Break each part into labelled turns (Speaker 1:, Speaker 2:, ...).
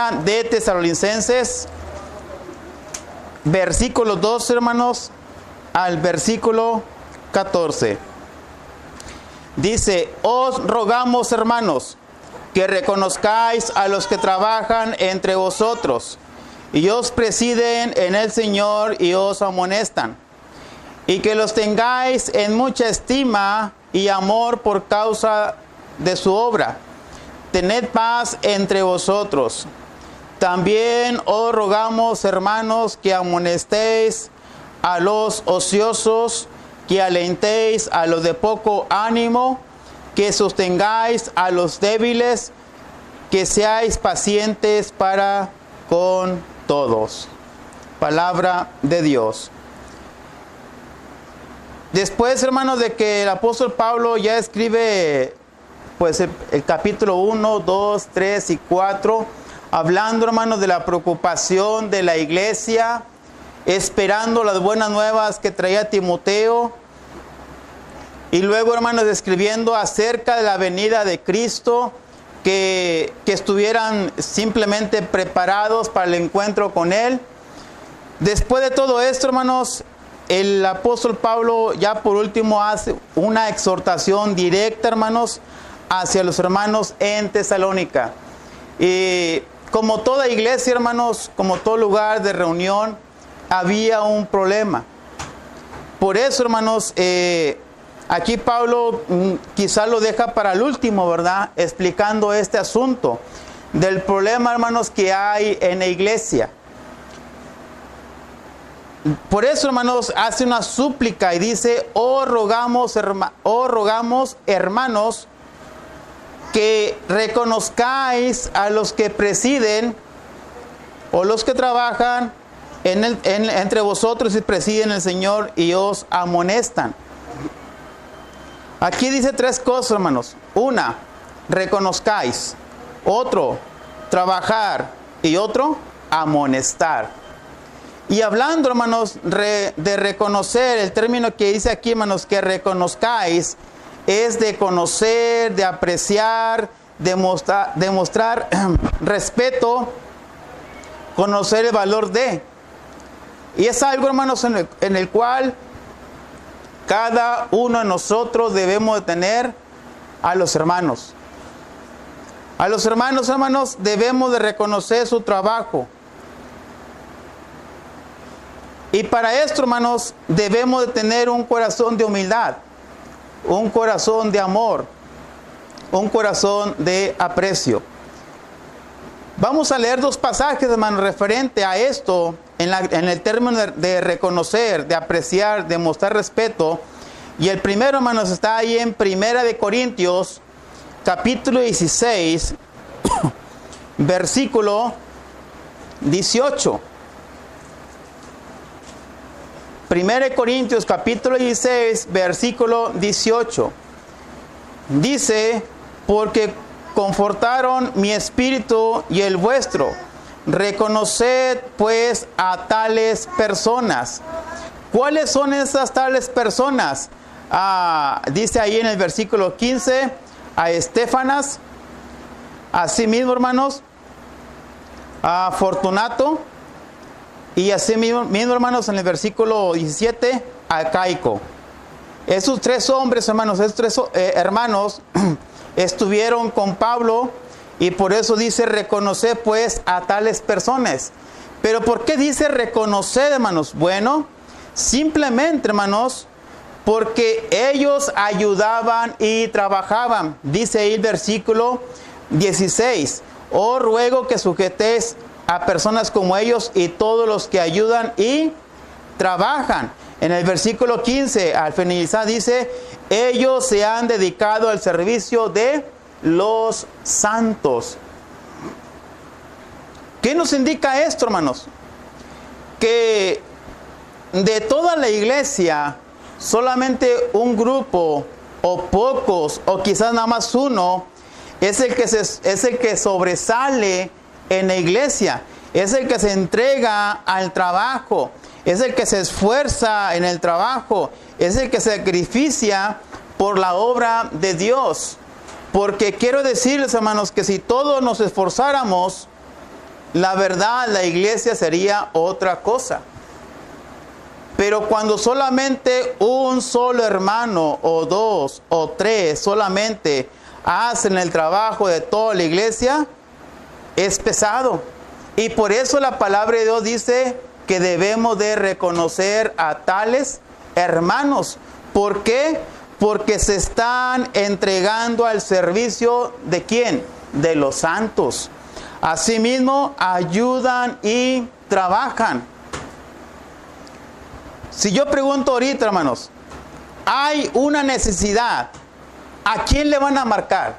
Speaker 1: Primera de Tesalonicenses, versículo 2, hermanos, al versículo 14. Dice: os rogamos, hermanos, que reconozcáis a los que trabajan entre vosotros y os presiden en el Señor y os amonestan, y que los tengáis en mucha estima y amor por causa de su obra. Tened paz entre vosotros. También os rogamos, hermanos, que amonestéis a los ociosos, que alentéis a los de poco ánimo, que sostengáis a los débiles, que seáis pacientes para con todos. Palabra de Dios. Después, hermanos, de que el apóstol Pablo ya escribe pues el capítulo 1, 2, 3 y 4, hablando, hermanos, de la preocupación de la iglesia, esperando las buenas nuevas que traía Timoteo, y luego, hermanos, escribiendo acerca de la venida de Cristo, que estuvieran simplemente preparados para el encuentro con Él. Después de todo esto, hermanos, el apóstol Pablo ya por último hace una exhortación directa, hermanos, hacia los hermanos en Tesalónica. Y como toda iglesia, hermanos, como todo lugar de reunión, había un problema. Por eso, hermanos, aquí Pablo quizás lo deja para el último, ¿verdad? Explicando este asunto del problema, hermanos, que hay en la iglesia. Por eso, hermanos, hace una súplica y dice: os rogamos, hermanos, que reconozcáis a los que presiden o los que trabajan entre vosotros y presiden el Señor y os amonestan. Aquí dice tres cosas, hermanos. Una, reconozcáis. Otro, trabajar. Y otro, amonestar. Y hablando, hermanos, de reconocer, el término que dice aquí, hermanos, que reconozcáis, es de conocer, de apreciar, demostrar respeto, conocer el valor de. Y es algo, hermanos, en el cual cada uno de nosotros debemos de tener a los hermanos. A los hermanos, hermanos, debemos de reconocer su trabajo. Y para esto, hermanos, debemos de tener un corazón de humildad, un corazón de amor, un corazón de aprecio. Vamos a leer dos pasajes, hermanos, referente a esto, en el término de reconocer, de apreciar, de mostrar respeto. Y el primero, hermanos, está ahí en Primera de Corintios, capítulo 16, versículo 18. Primera de Corintios, capítulo 16, versículo 18. Dice: porque confortaron mi espíritu y el vuestro. Reconoced pues a tales personas. ¿Cuáles son esas tales personas? Dice ahí en el versículo 15, a Estefanas, asimismo, hermanos, a Fortunato, y asimismo, hermanos, en el versículo 17, a Caico. Esos tres hombres, hermanos, esos tres hermanos estuvieron con Pablo, y por eso dice: reconocer pues a tales personas. Pero ¿por qué dice reconocer, hermanos? Bueno, simplemente, hermanos, porque ellos ayudaban y trabajaban. Dice ahí el versículo 16: os ruego que sujetéis a personas como ellos y todos los que ayudan y trabajan. En el versículo 15, al finalizar, dice: ellos se han dedicado al servicio de los santos. ¿Qué nos indica esto, hermanos? Que de toda la iglesia, solamente un grupo, o pocos, o quizás nada más uno, es el que sobresale en la iglesia. Es el que se entrega al trabajo. Es el que se esfuerza en el trabajo. Es el que se sacrifica por la obra de Dios. Porque quiero decirles, hermanos, que si todos nos esforzáramos la verdad, la iglesia sería otra cosa. Pero cuando solamente un solo hermano o dos o tres solamente hacen el trabajo de toda la iglesia, es pesado. Y por eso la palabra de Dios dice que debemos de reconocer a tales hermanos. ¿Por qué? Porque se están entregando al servicio ¿de quién? De los santos. Asimismo, ayudan y trabajan. Si yo pregunto ahorita, hermanos, hay una necesidad, ¿a quién le van a marcar?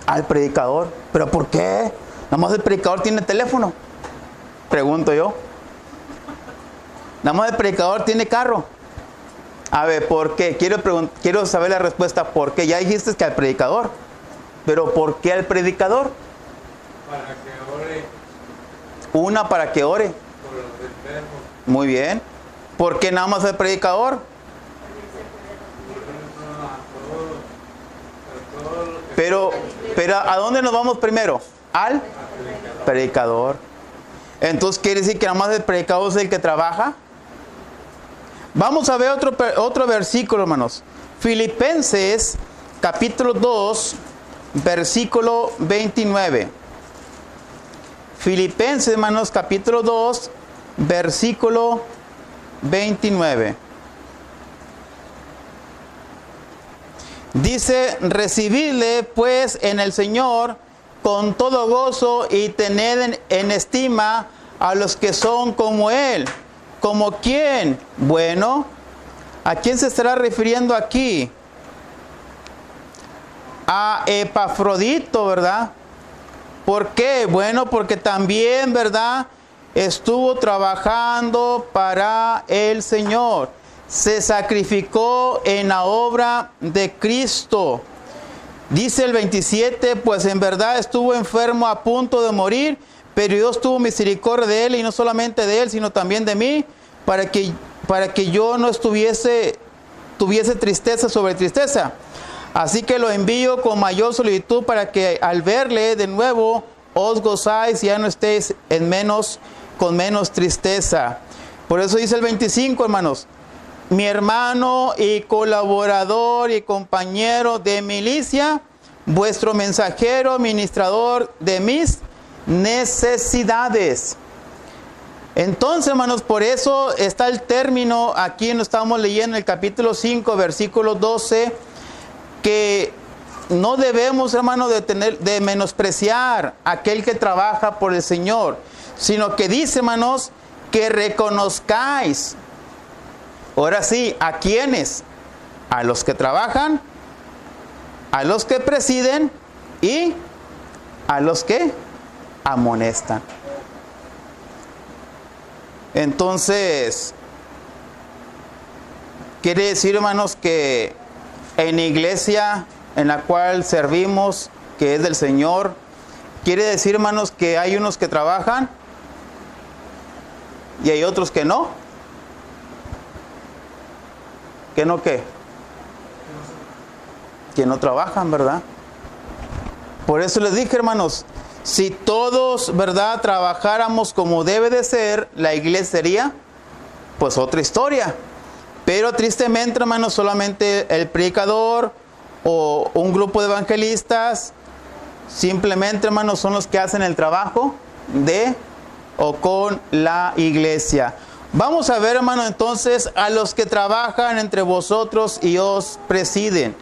Speaker 1: Al predicador. ¿Pero por qué? Nada más el predicador tiene teléfono. Pregunto yo. Nada más el predicador tiene carro. A ver, ¿por qué? Quiero saber la respuesta. ¿Por qué? Ya dijiste que al predicador. ¿Pero por qué al predicador?
Speaker 2: Para que ore.
Speaker 1: Una, para que ore.
Speaker 2: Por los enfermos.
Speaker 1: Muy bien. ¿Por qué nada más el predicador? Pero ¿a dónde nos vamos primero? Al predicador. Entonces, ¿quiere decir que nada más el predicador es el que trabaja? Vamos a ver otro versículo, hermanos. Filipenses, capítulo 2, versículo 29. Filipenses, hermanos, capítulo 2, versículo 29. Dice, recibidle pues en el Señor con todo gozo y tened en estima a los que son como Él. ¿Como quién? Bueno, ¿a quién se estará refiriendo aquí? A Epafrodito, ¿verdad? ¿Por qué? Bueno, porque también, ¿verdad? Estuvo trabajando para el Señor. Se sacrificó en la obra de Cristo. Dice el 27, pues en verdad estuvo enfermo a punto de morir, pero Dios tuvo misericordia de él, y no solamente de él, sino también de mí, para que yo no tuviese tristeza sobre tristeza. Así que lo envío con mayor solicitud para que al verle de nuevo os gozáis y ya no estéis con menos tristeza. Por eso dice el 25, hermanos, mi hermano y colaborador y compañero de milicia, vuestro mensajero, ministrador de mis necesidades. Entonces, hermanos, por eso está el término, aquí nos estamos leyendo en el capítulo 5, versículo 12, que no debemos, hermanos, de menospreciar a aquel que trabaja por el Señor, sino que dice, hermanos, que reconozcáis. Ahora sí, ¿a quiénes? A los que trabajan, a los que presiden y a los que amonestan. Entonces, quiere decir, hermanos, que en la iglesia en la cual servimos, que es del Señor, quiere decir, hermanos, que hay unos que trabajan y hay otros que no. ¿Que no qué? Que no trabajan, ¿verdad? Por eso les dije, hermanos, si todos, ¿verdad?, trabajáramos como debe de ser, la iglesia sería, pues, otra historia. Pero tristemente, hermanos, solamente el predicador o un grupo de evangelistas, simplemente, hermanos, son los que hacen el trabajo de o con la iglesia. Vamos a ver, hermano, entonces, a los que trabajan entre vosotros y os presiden.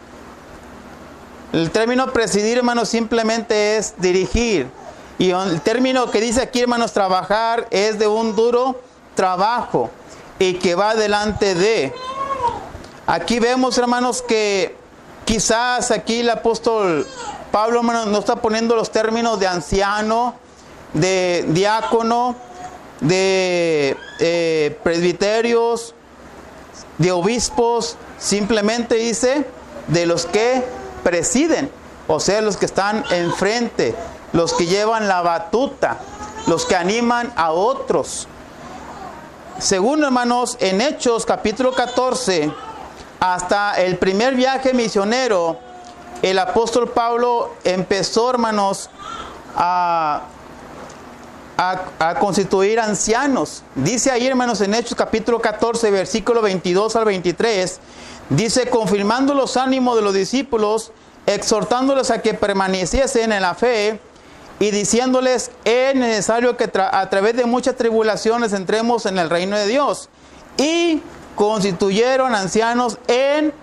Speaker 1: El término presidir, hermanos, simplemente es dirigir. Y el término que dice aquí, hermanos, trabajar, es de un duro trabajo y que va delante de. Aquí vemos, hermanos, que quizás aquí el apóstol Pablo, hermanos, no está poniendo los términos de anciano, de diácono, de presbiterios, de obispos. Simplemente dice de los que presiden, o sea, los que están enfrente, los que llevan la batuta, los que animan a otros. Según, hermanos, en Hechos capítulo 14, hasta el primer viaje misionero, el apóstol Pablo empezó, hermanos, a constituir ancianos. Dice ahí, hermanos, en Hechos capítulo 14, versículo 22 al 23, dice, confirmando los ánimos de los discípulos, exhortándoles a que permaneciesen en la fe y diciéndoles, es necesario que a través de muchas tribulaciones entremos en el reino de Dios. Y constituyeron ancianos en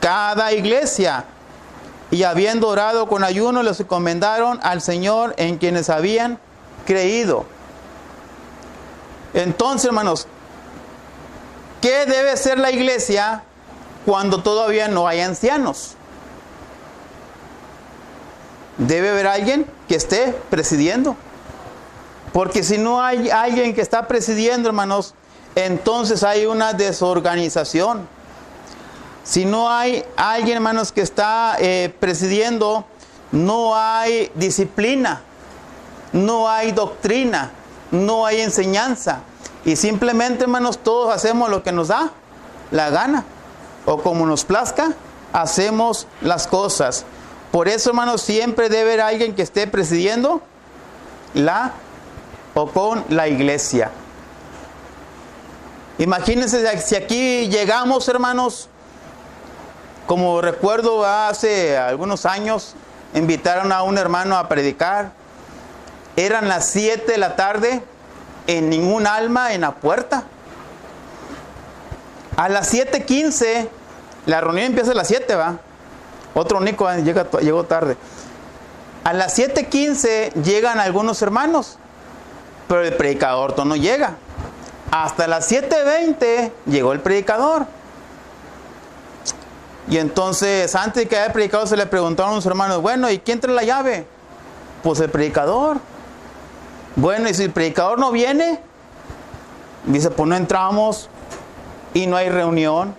Speaker 1: cada iglesia. Y habiendo orado con ayuno, los encomendaron al Señor en quienes habían creído. Entonces, hermanos, ¿qué debe ser la iglesia cuando todavía no hay ancianos? Debe haber alguien que esté presidiendo. Porque si no hay alguien que está presidiendo, hermanos, entonces hay una desorganización. Si no hay alguien, hermanos, que está presidiendo, no hay disciplina, no hay doctrina, no hay enseñanza. Y simplemente, hermanos, todos hacemos lo que nos da la gana. O como nos plazca, hacemos las cosas. Por eso, hermanos, siempre debe haber alguien que esté presidiendo con la iglesia. Imagínense si aquí llegamos, hermanos, como recuerdo hace algunos años, invitaron a un hermano a predicar. Eran las 7 de la tarde, en ningún alma en la puerta. A las 7:15, la reunión empieza a las 7, ¿va? Otro único llegó tarde. A las 7:15 llegan algunos hermanos, pero el predicador no llega. Hasta las 7:20 llegó el predicador. Y entonces, antes de que haya predicado, se le preguntaron a los hermanos, bueno, ¿y quién trae la llave? Pues el predicador. Bueno, y si el predicador no viene, dice, pues no entramos y no hay reunión.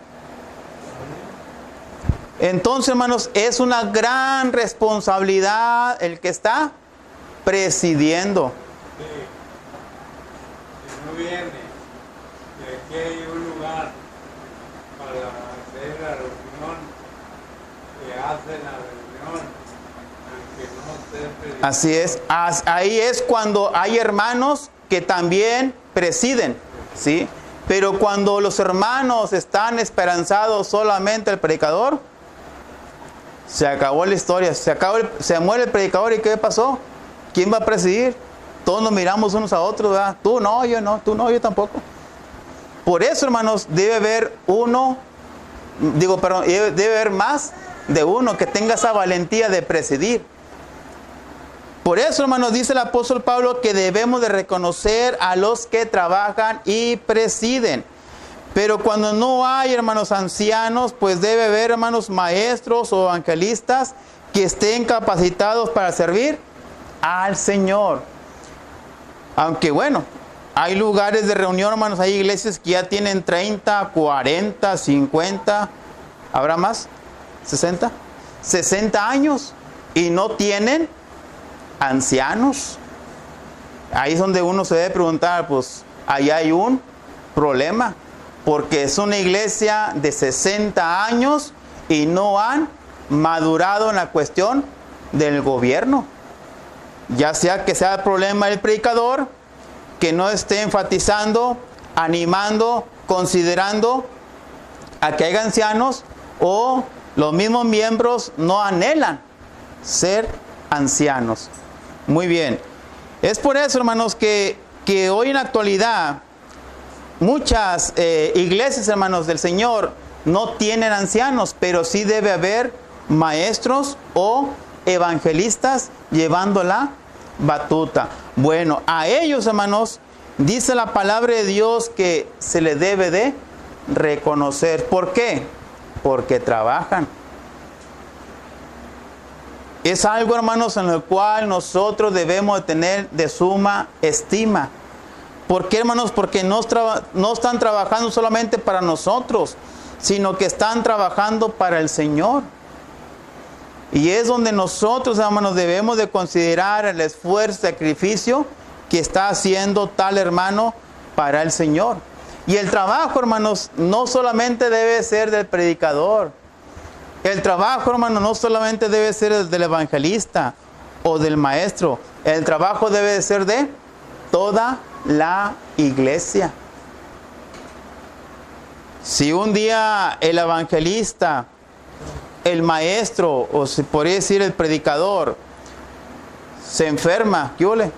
Speaker 1: Entonces, hermanos, es una gran responsabilidad el que está presidiendo.
Speaker 2: Sí. Si no viene, y aquí hay un lugar para hacer la reunión, que hacen la reunión, aunque no esté predicando.
Speaker 1: Así es. Ahí es cuando hay hermanos que también presiden, ¿sí? Pero cuando los hermanos están esperanzados solamente al predicador, se acabó la historia, se muere el predicador. ¿Y qué pasó? ¿Quién va a presidir? Todos nos miramos unos a otros, ¿verdad? Tú no, yo no, tú no, yo tampoco. Por eso, hermanos, debe haber debe haber más de uno que tenga esa valentía de presidir. Por eso, hermanos, dice el apóstol Pablo que debemos de reconocer a los que trabajan y presiden. Pero cuando no hay, hermanos, ancianos, pues debe haber, hermanos, maestros o evangelistas que estén capacitados para servir al Señor. Aunque bueno, hay lugares de reunión, hermanos, hay iglesias que ya tienen 30, 40, 50, ¿habrá más? ¿60? 60 años y no tienen ancianos. Ahí es donde uno se debe preguntar, pues, ahí hay un problema. Porque es una iglesia de 60 años y no han madurado en la cuestión del gobierno. Ya sea que sea el problema del predicador, que no esté enfatizando, animando, considerando a que haya ancianos, o los mismos miembros no anhelan ser ancianos. Muy bien. Es por eso, hermanos, que hoy en la actualidad muchas iglesias, hermanos, del Señor no tienen ancianos, pero sí debe haber maestros o evangelistas llevando la batuta. Bueno, a ellos, hermanos, dice la palabra de Dios que se les debe de reconocer. ¿Por qué? Porque trabajan. Es algo, hermanos, en lo cual nosotros debemos de tener de suma estima. ¿Por qué, hermanos? Porque no están trabajando solamente para nosotros, sino que están trabajando para el Señor. Y es donde nosotros, hermanos, debemos de considerar el esfuerzo, sacrificio que está haciendo tal hermano para el Señor. Y el trabajo, hermanos, no solamente debe ser del predicador. El trabajo, hermano, no solamente debe ser del evangelista o del maestro. El trabajo debe de ser de toda la iglesia. Si un día el evangelista, el maestro, o se podría decir el predicador, se enferma, ¿qué ole?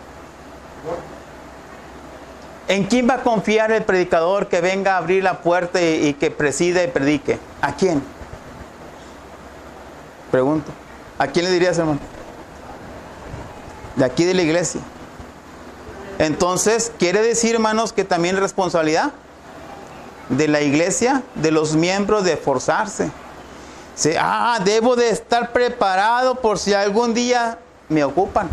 Speaker 1: ¿En quién va a confiar el predicador que venga a abrir la puerta y que presida y predique? ¿A quién? Pregunto. ¿A quién le dirías, hermano? De aquí de la iglesia. Entonces, quiere decir, hermanos, que también es responsabilidad de la iglesia, de los miembros, de esforzarse. Sí, debo de estar preparado por si algún día me ocupan.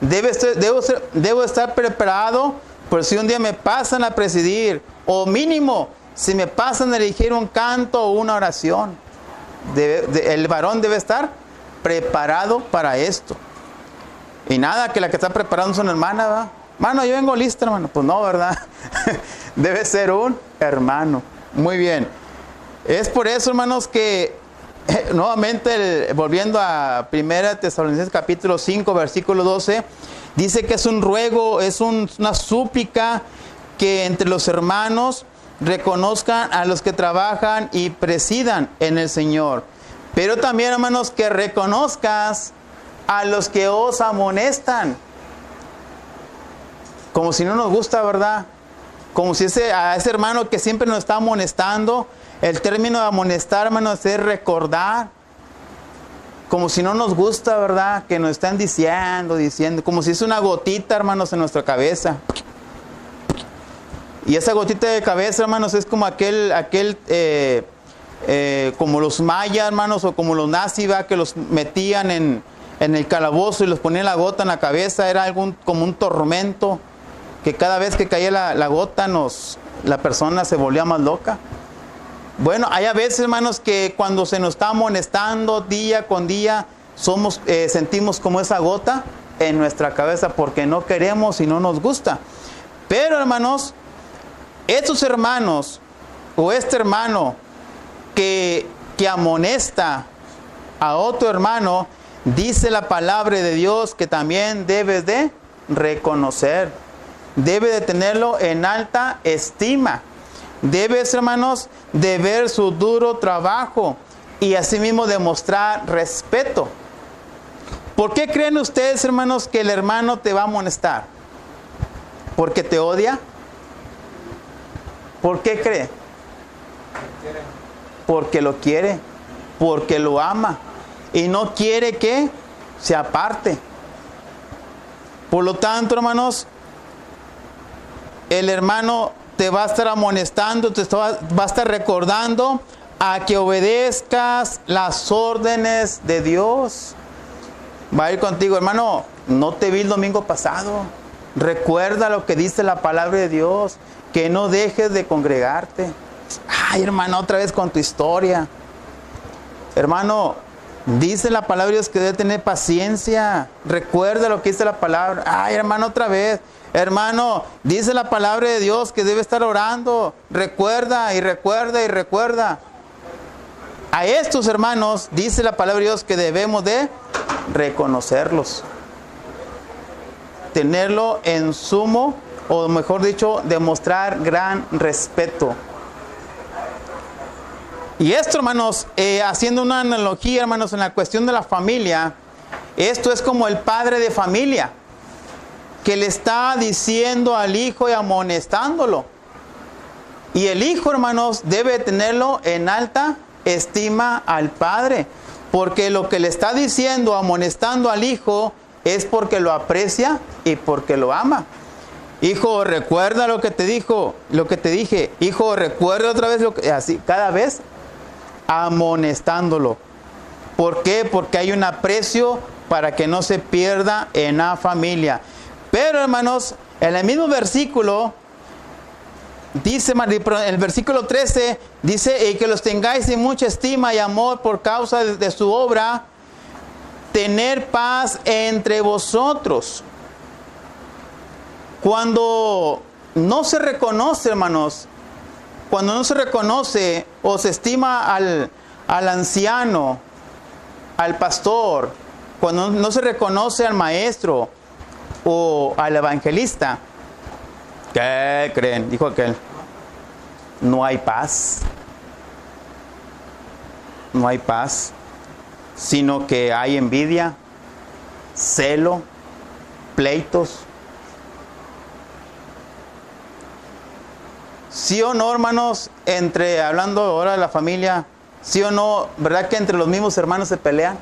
Speaker 1: Debo estar preparado por si un día me pasan a presidir. O mínimo, si me pasan a dirigir un canto o una oración. El varón debe estar preparado para esto. Y nada, que la que está preparando es una hermana, ¿verdad? Hermano, yo vengo lista, hermano. Pues no, ¿verdad? Debe ser un hermano. Muy bien. Es por eso, hermanos, que nuevamente, volviendo a 1 Tesalonicenses capítulo 5, versículo 12, dice que es un ruego, es una súplica que entre los hermanos reconozcan a los que trabajan y presidan en el Señor. Pero también, hermanos, que reconozcas a los que os amonestan. Como si no nos gusta, ¿verdad? Como si a ese hermano que siempre nos está amonestando. El término de amonestar, hermanos, es recordar. Como si no nos gusta, ¿verdad? Que nos están diciendo. Como si es una gotita, hermanos, en nuestra cabeza. Y esa gotita de cabeza, hermanos, es como como los mayas, hermanos, o como los nazis, ¿verdad? Que los metían en el calabozo y los ponían la gota en la cabeza. Era como un tormento, que cada vez que caía la gota, la persona se volvía más loca. Bueno, hay a veces, hermanos, que cuando se nos está amonestando día con día, sentimos como esa gota en nuestra cabeza porque no queremos y no nos gusta. Pero, hermanos, estos hermanos o este hermano que amonesta a otro hermano, dice la palabra de Dios que también debes de reconocer, debe de tenerlo en alta estima. Debes, hermanos, de ver su duro trabajo y asimismo demostrar respeto. ¿Por qué creen ustedes, hermanos, que el hermano te va a amonestar? ¿Porque te odia? ¿Por qué cree? Porque lo quiere, porque lo ama y no quiere que se aparte. Por lo tanto, hermanos, el hermano te va a estar amonestando, te va a estar recordando a que obedezcas las órdenes de Dios. Va a ir contigo, hermano, no te vi el domingo pasado. Recuerda lo que dice la palabra de Dios, que no dejes de congregarte. Ay, hermano, otra vez con tu historia. Hermano, dice la palabra de Dios que debe tener paciencia. Recuerda lo que dice la palabra. Ay, hermano, otra vez. Hermano, dice la palabra de Dios que debe estar orando. Recuerda y recuerda y recuerda. A estos hermanos dice la palabra de Dios que debemos de reconocerlos. Tenerlo en sumo, o mejor dicho, demostrar gran respeto. Y esto, hermanos, haciendo una analogía, hermanos, en la cuestión de la familia, esto es como el padre de familia que le está diciendo al hijo y amonestándolo. Y el hijo, hermanos, debe tenerlo en alta estima al padre, porque lo que le está diciendo, amonestando al hijo, es porque lo aprecia y porque lo ama. Hijo, recuerda lo que te dije. Hijo, recuerda otra vez así, cada vez amonestándolo. ¿Por qué? Porque hay un aprecio para que no se pierda en la familia. Pero, hermanos, en el mismo versículo dice, en el versículo 13, dice, y que los tengáis en mucha estima y amor por causa de su obra, tener paz entre vosotros. Cuando no se reconoce, hermanos, cuando no se reconoce o se estima al anciano, al pastor, cuando no se reconoce al maestro o al evangelista, ¿qué creen? Dijo aquel. No hay paz. No hay paz, sino que hay envidia, celo, pleitos. ¿Sí o no, hermanos? Hablando ahora de la familia, ¿sí o no? ¿Verdad que entre los mismos hermanos se pelean?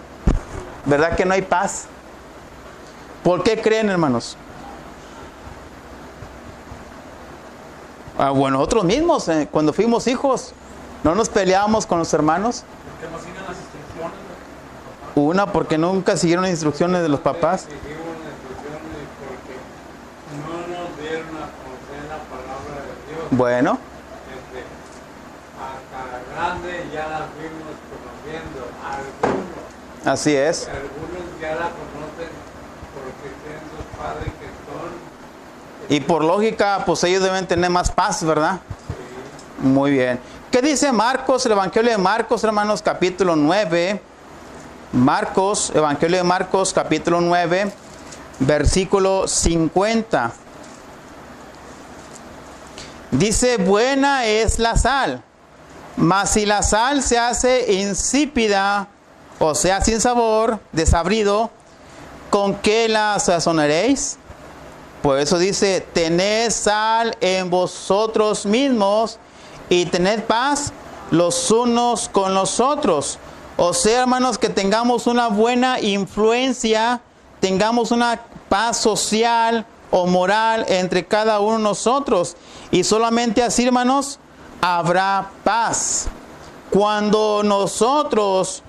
Speaker 1: ¿Verdad que no hay paz? ¿Por qué creen, hermanos? Bueno, nosotros mismos, cuando fuimos hijos, ¿no nos peleábamos con los hermanos?
Speaker 3: ¿Por qué no siguen las instrucciones?
Speaker 1: Una, porque nunca siguieron las instrucciones de los papás.
Speaker 2: Seguimos las instrucciones porque no nos dieron a conocer la palabra de Dios.
Speaker 1: Bueno,
Speaker 2: Hasta grande ya la fuimos conociendo. Algunos
Speaker 1: así es.
Speaker 2: ya la conocen porque tienen sus padres que son.
Speaker 1: Y por lógica, pues ellos deben tener más paz, ¿verdad? Muy bien. ¿Qué dice Marcos, el Evangelio de Marcos, hermanos, capítulo 9? Marcos, Evangelio de Marcos, capítulo 9, versículo 50. Dice, buena es la sal, mas si la sal se hace insípida, o sea, sin sabor, desabrido, ¿con qué la sazonaréis? Por eso dice, tened sal en vosotros mismos y tened paz los unos con los otros. O sea, hermanos, que tengamos una buena influencia, tengamos una paz social o moral entre cada uno de nosotros. Y solamente así, hermanos, habrá paz. Cuando nosotros,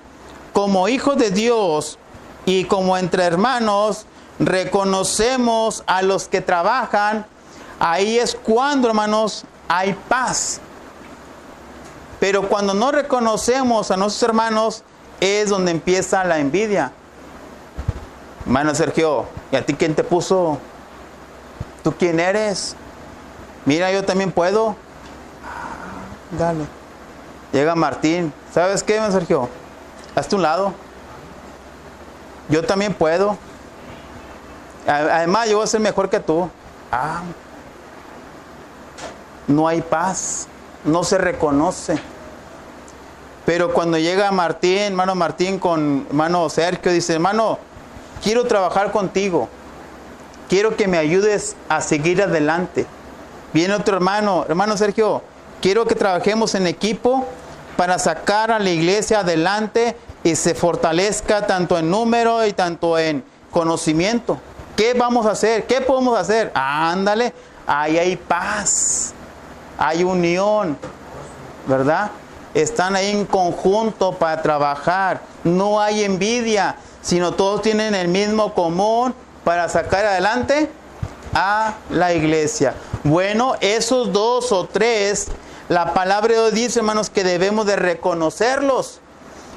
Speaker 1: como hijos de Dios y como entre hermanos, reconocemos a los que trabajan, ahí es cuando, hermanos, hay paz. Pero cuando no reconocemos a nuestros hermanos, es donde empieza la envidia. Hermano Sergio, ¿y a ti quién te puso? ¿Tú quién eres? Mira, yo también puedo. Dale. Llega Martín. ¿Sabes qué, hermano Sergio? Hazte un lado. Yo también puedo. Además, yo voy a ser mejor que tú. No hay paz. No se reconoce. Pero cuando llega Martín, hermano Martín con hermano Sergio, dice, hermano, quiero trabajar contigo. Quiero que me ayudes a seguir adelante. Viene otro hermano, hermano Sergio, quiero que trabajemos en equipo para sacar a la iglesia adelante y se fortalezca tanto en número y tanto en conocimiento. ¿Qué vamos a hacer? ¿Qué podemos hacer? Ándale, ahí hay paz. Hay unión, ¿verdad? Están ahí en conjunto para trabajar. No hay envidia, sino todos tienen el mismo común para sacar adelante a la iglesia. Bueno, esos dos o tres, la palabra de Dios dice, hermanos, que debemos de reconocerlos.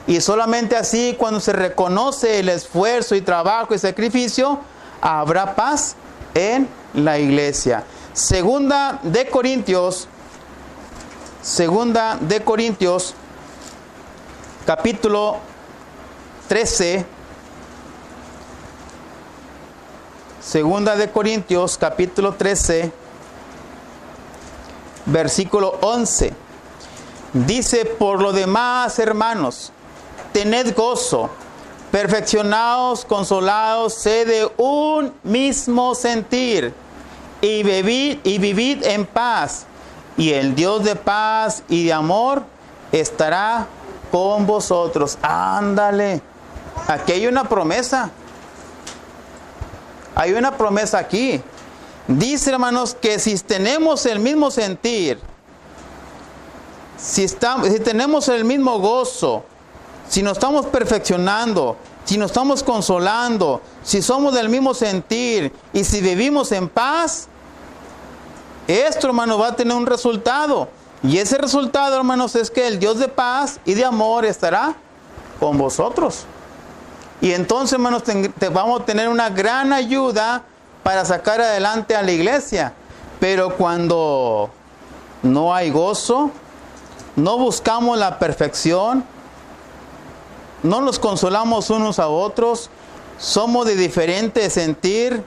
Speaker 1: Y solamente así, cuando se reconoce el esfuerzo y trabajo y sacrificio, habrá paz en la iglesia. Segunda de Corintios, capítulo 13. Segunda de Corintios, capítulo 13, versículo 11. Dice, por lo demás, hermanos, tened gozo, perfeccionaos, consolaos, sed de un mismo sentir, y vivid en paz, y el Dios de paz y de amor estará con vosotros. Ándale, aquí hay una promesa. Hay una promesa aquí. Dice, hermanos, que si tenemos el mismo sentir, si tenemos el mismo gozo, si nos estamos perfeccionando, si nos estamos consolando, si somos del mismo sentir y si vivimos en paz, esto, hermanos, va a tener un resultado. Y ese resultado, hermanos, es que el Dios de paz y de amor estará con vosotros. Y entonces, hermanos, vamos a tener una gran ayuda para sacar adelante a la iglesia. Pero cuando no hay gozo, no buscamos la perfección, no nos consolamos unos a otros, somos de diferente sentir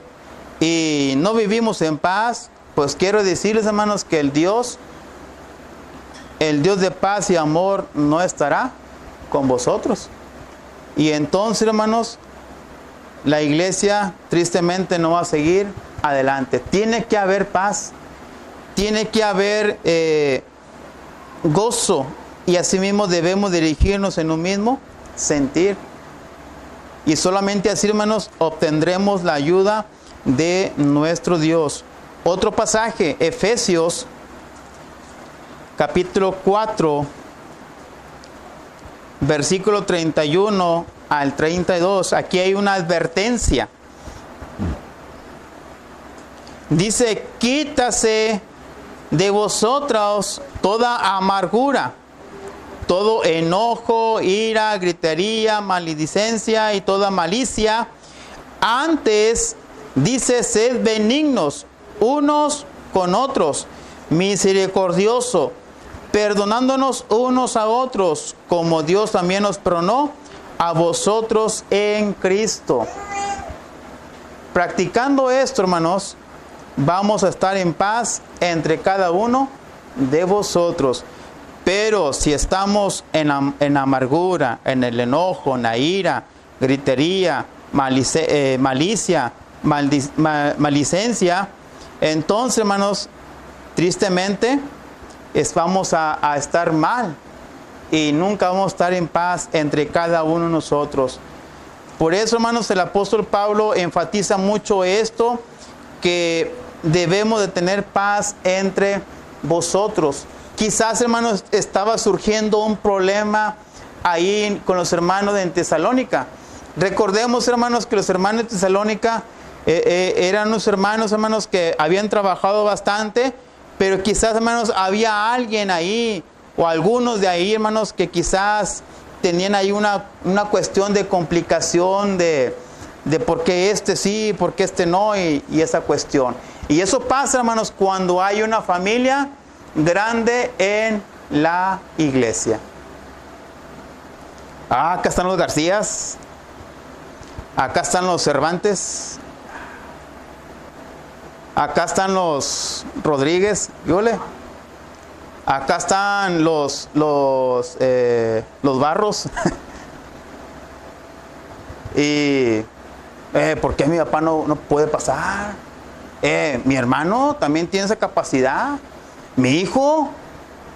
Speaker 1: y no vivimos en paz, pues quiero decirles, hermanos, que el Dios de paz y amor no estará con vosotros. Y entonces, hermanos, la iglesia tristemente no va a seguir adelante. Tiene que haber paz, tiene que haber gozo, y asimismo debemos dirigirnos en un mismo sentir. Y solamente así, hermanos, obtendremos la ayuda de nuestro Dios. Otro pasaje, Efesios capítulo 4, versículo 31 al 32. Aquí hay una advertencia. Dice: quítase de vosotros toda amargura, todo enojo, ira, gritería, maledicencia y toda malicia. Antes, dice, sed benignos unos con otros, misericordioso, perdonándonos unos a otros, como Dios también nos perdonó a vosotros en Cristo. Practicando esto, hermanos, vamos a estar en paz entre cada uno de vosotros. Pero si estamos en amargura, en el enojo, en la ira, gritería, malicia, maledicencia, entonces, hermanos, tristemente vamos a estar mal y nunca vamos a estar en paz entre cada uno de nosotros. Por eso, hermanos, el apóstol Pablo enfatiza mucho esto, que debemos de tener paz entre vosotros. Quizás, hermanos, estaba surgiendo un problema ahí con los hermanos de Tesalónica. Recordemos, hermanos, que los hermanos de Tesalónica eran unos hermanos que habían trabajado bastante, pero quizás, hermanos, había alguien ahí, o algunos de ahí, hermanos, que quizás tenían ahí una cuestión de complicación de por qué este sí, por qué este no, y esa cuestión. Y eso pasa, hermanos, cuando hay una familia grande en la iglesia. Acá están los Garcías, acá están los Cervantes, acá están los Rodríguez, ¿yole? Acá están los Barros. Y ¿por qué mi papá no puede pasar? Mi hermano también tiene esa capacidad. Mi hijo,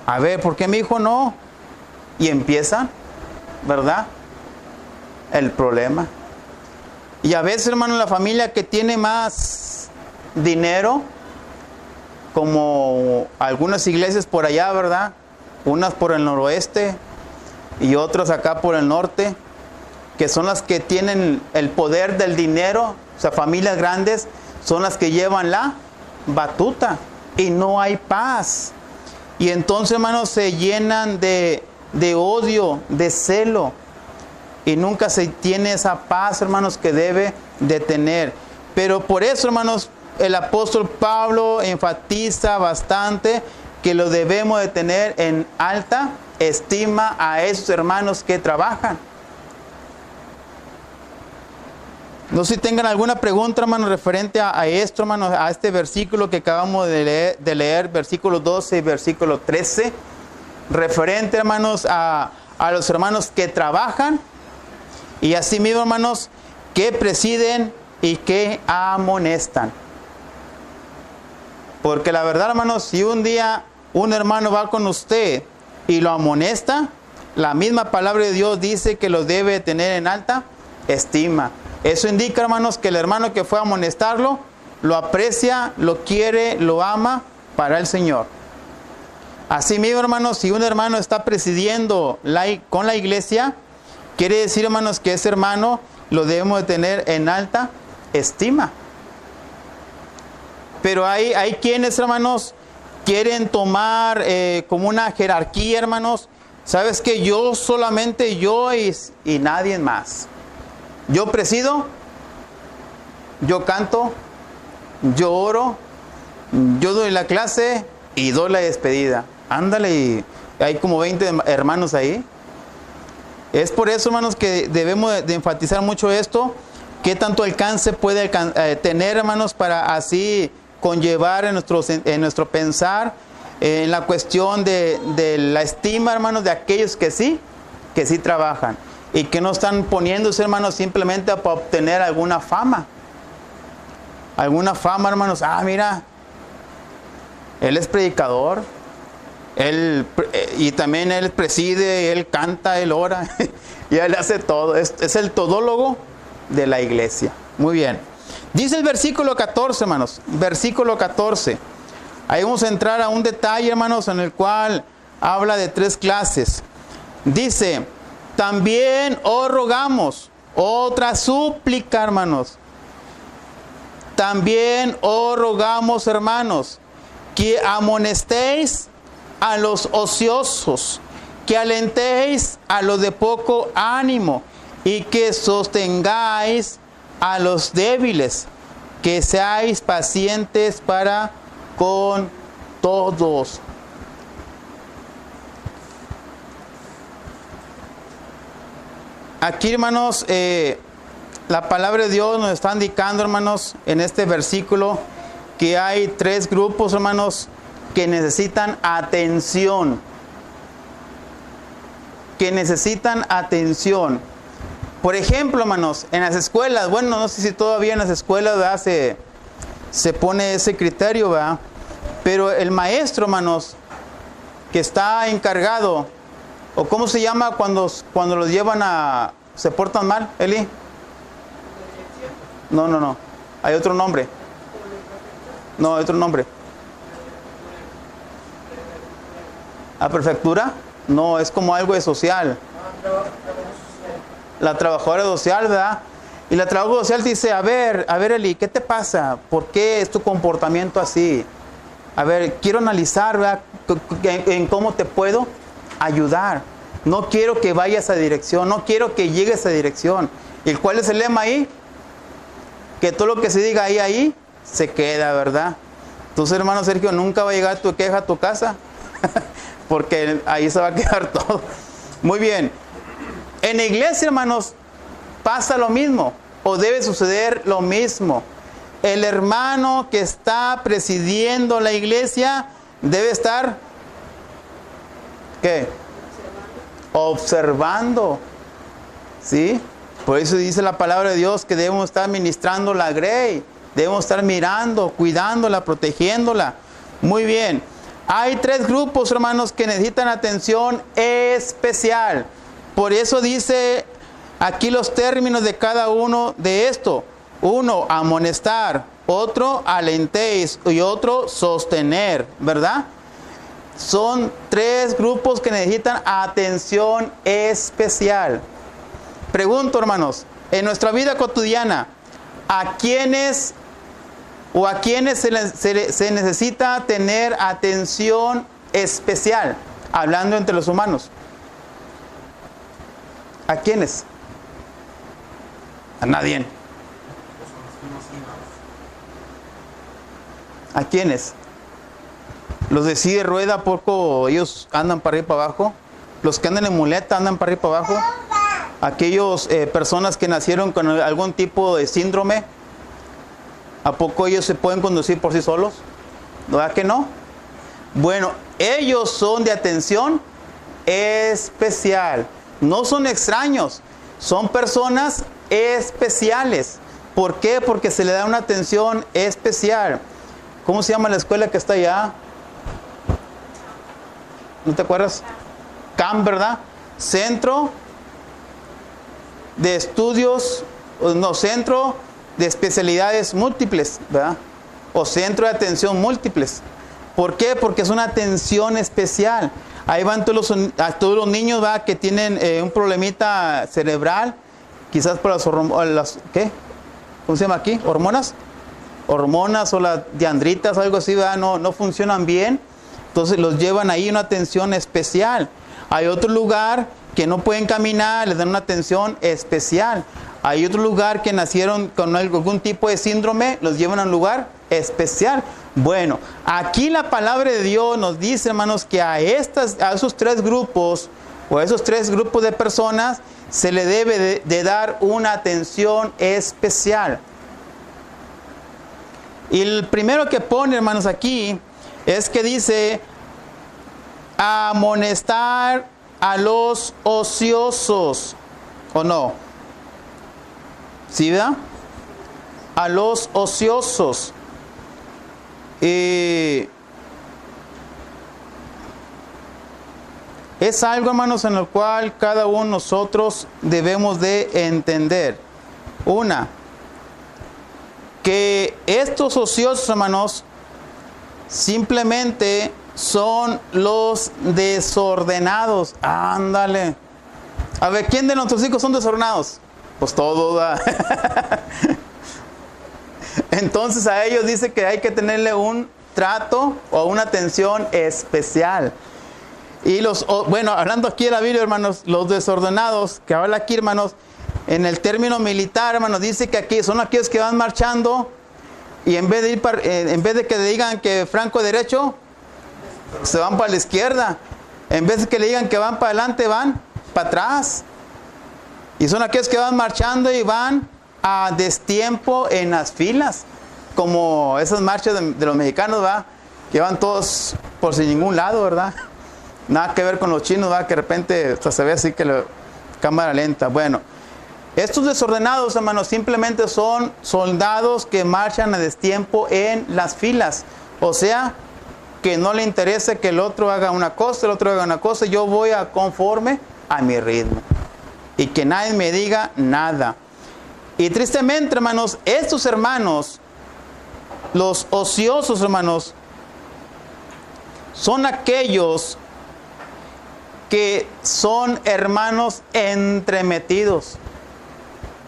Speaker 1: a ver, ¿por qué mi hijo no? Y empieza, ¿verdad?, el problema. Y a veces, hermano, la familia que tiene más dinero, como algunas iglesias por allá, ¿verdad?, unas por el noroeste y otras acá por el norte, que son las que tienen el poder del dinero, o sea, familias grandes, son las que llevan la batuta y no hay paz. Y entonces, hermanos, se llenan de odio, de celo, y nunca se tiene esa paz, hermanos, que debe de tener. Pero por eso, hermanos, el apóstol Pablo enfatiza bastante que lo debemos de tener en alta estima a esos hermanos que trabajan. No sé si tengan alguna pregunta, hermano, referente a esto, hermano, a este versículo que acabamos de leer, versículo 12 y versículo 13, referente, hermanos, a los hermanos que trabajan, y asimismo, hermanos, que presiden y que amonestan. Porque la verdad, hermanos, si un día un hermano va con usted y lo amonesta, la misma palabra de Dios dice que lo debe tener en alta estima. Eso indica, hermanos, que el hermano que fue a amonestarlo lo aprecia, lo quiere, lo ama para el Señor. Asimismo, hermanos, si un hermano está presidiendo con la iglesia, quiere decir, hermanos, que ese hermano lo debemos de tener en alta estima. Pero hay quienes, hermanos, quieren tomar como una jerarquía, hermanos. ¿Sabes qué? Yo solamente yo y nadie más. Yo presido, yo canto, yo oro, yo doy la clase y doy la despedida. Ándale, y hay como 20 hermanos ahí. Es por eso, hermanos, que debemos de enfatizar mucho esto, ¿Qué tanto alcance puede tener, hermanos, para así conllevar en nuestro pensar en la cuestión de la estima, hermanos, de aquellos que sí trabajan y que no están poniéndose, hermanos, simplemente para obtener alguna fama? Alguna fama, hermanos. Ah, mira, él es predicador, y también él preside, él canta, él ora, y él hace todo. Es el todólogo de la iglesia. Muy bien. Dice el versículo 14, hermanos. Versículo 14. Ahí vamos a entrar a un detalle, hermanos, en el cual habla de 3 clases. Dice, también os rogamos, otra súplica, hermanos. También os rogamos, hermanos, que amonestéis a los ociosos, que alentéis a los de poco ánimo y que sostengáis a los débiles, que seáis pacientes para con todos. Aquí, hermanos, la palabra de Dios nos está indicando, hermanos, en este versículo, que hay 3 grupos, hermanos, que necesitan atención. Que necesitan atención. Por ejemplo, hermanos, en las escuelas, bueno, no sé si todavía en las escuelas, ¿verdad?, se pone ese criterio, ¿verdad? Pero el maestro, hermanos, que está encargado, o ¿cómo se llama cuando los llevan se portan mal, Eli? No. Hay otro nombre. No, hay otro nombre. ¿La prefectura? No, es como algo de social. La trabajadora social, ¿verdad? Y la trabajadora social dice, a ver, Eli, ¿qué te pasa? ¿Por qué es tu comportamiento así? A ver, quiero analizar, ¿verdad?, en cómo te puedo ayudar. No quiero que vayas a esa dirección, no quiero que llegues a esa dirección. ¿Y cuál es el lema ahí? Que todo lo que se diga ahí se queda, ¿verdad? Entonces, hermano Sergio, nunca va a llegar tu queja a tu casa, porque ahí se va a quedar todo. Muy bien. En la iglesia, hermanos, pasa lo mismo, o debe suceder lo mismo. El hermano que está presidiendo la iglesia debe estar, ¿qué? Observando. ¿Sí? Por eso dice la palabra de Dios que debemos estar ministrando la grey. Debemos estar mirando, cuidándola, protegiéndola. Muy bien. Hay 3 grupos, hermanos, que necesitan atención especial. Por eso dice aquí los términos de cada uno de esto. 1, amonestar. Otro, alentéis. Y otro, sostener. ¿Verdad? Son 3 grupos que necesitan atención especial. Pregunto, hermanos, en nuestra vida cotidiana, ¿a quiénes se necesita tener atención especial? Hablando entre los humanos. ¿A quiénes? A nadie. ¿A quiénes? Los de silla de rueda, poco ellos andan para arriba y para abajo. Los que andan en muleta andan para arriba y para abajo. Aquellos personas que nacieron con algún tipo de síndrome, ¿a poco ellos se pueden conducir por sí solos? ¿Verdad que no? Bueno, ellos son de atención especial. No son extraños, son personas especiales. ¿Por qué? Porque se le da una atención especial. ¿Cómo se llama la escuela que está allá? ¿No te acuerdas? CAM, ¿verdad? Centro de Estudios, no, Centro de Especialidades Múltiples, ¿verdad? O Centro de Atención Múltiples. ¿Por qué? Porque es una atención especial. Ahí van todos los niños, ¿verdad?, que tienen un problemita cerebral, quizás por las ¿qué? ¿Cómo se llama aquí? ¿Hormonas? Hormonas o las diandritas, algo así, ¿verdad? No funcionan bien. Entonces los llevan ahí una atención especial. Hay otro lugar que no pueden caminar, les dan una atención especial. Hay otro lugar que nacieron con algún tipo de síndrome, los llevan a un lugar especial. Bueno, aquí la palabra de Dios nos dice, hermanos, que a esos 3 grupos o a esos tres grupos de personas se le debe de dar una atención especial. Y el primero que pone, hermanos, aquí es que dice amonestar a los ociosos, ¿o no? ¿Sí, verdad? A los ociosos. Es algo, hermanos, en el cual cada uno de nosotros debemos de entender. Una, que estos ociosos, hermanos, simplemente son los desordenados. Ándale. A ver, ¿quién de nuestros hijos son desordenados? Pues todos, ¿verdad? Entonces a ellos dice que hay que tenerle un trato o una atención especial. Y bueno, hablando aquí de la Biblia, hermanos, los desordenados, que habla aquí, hermanos, en el término militar, hermanos, dice que aquí son aquellos que van marchando y en vez de que le digan que franco derecho, se van para la izquierda. En vez de que le digan que van para adelante, van para atrás. Y son aquellos que van marchando y van a destiempo en las filas, como esas marchas de los mexicanos, ¿verdad? Que van todos por sin ningún lado, ¿verdad? Nada que ver con los chinos, ¿verdad? Que de repente se ve así que la cámara lenta. Bueno, estos desordenados, hermanos, simplemente son soldados que marchan a destiempo en las filas. O sea, que no le interesa que el otro haga una cosa, el otro haga una cosa. Yo voy a conforme a mi ritmo. Y que nadie me diga nada. Y tristemente, hermanos, estos hermanos, los ociosos, hermanos, son aquellos que son hermanos entremetidos.